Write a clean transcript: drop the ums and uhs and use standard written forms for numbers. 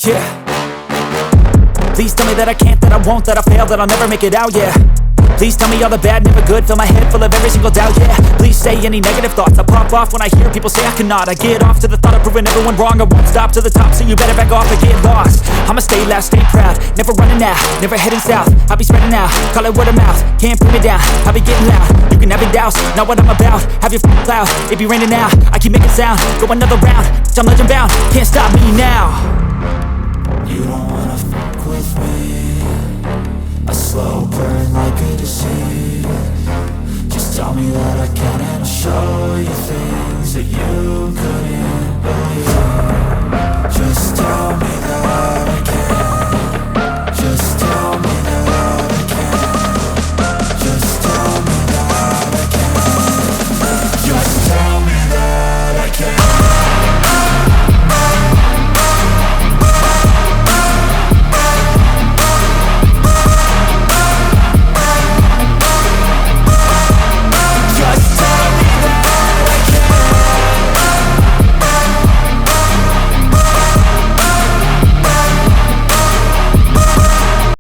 Yeah. Please tell me that I can't, that I won't, that I fail, that I'll never make it out, yeah. Please tell me all the bad, never good, fill my head full of every single doubt, yeah. Please say any negative thoughts, I pop off when I hear people say I cannot. I get off to the thought of proving everyone wrong, I won't stop to the top, so you better back off and get lost. I'ma stay loud, stay proud, never running out, never heading south. I'll be spreading out, call it word of mouth, can't put me down, I'll be getting loud. You can have your doubts, not what I'm about, have your cloud, it be raining now, I keep making sound, go another round, I'm legend bound, can't stop me now. You don't wanna fuck with me, a slow burn like a disease. Just tell me that I can and I'll show you things that you couldn't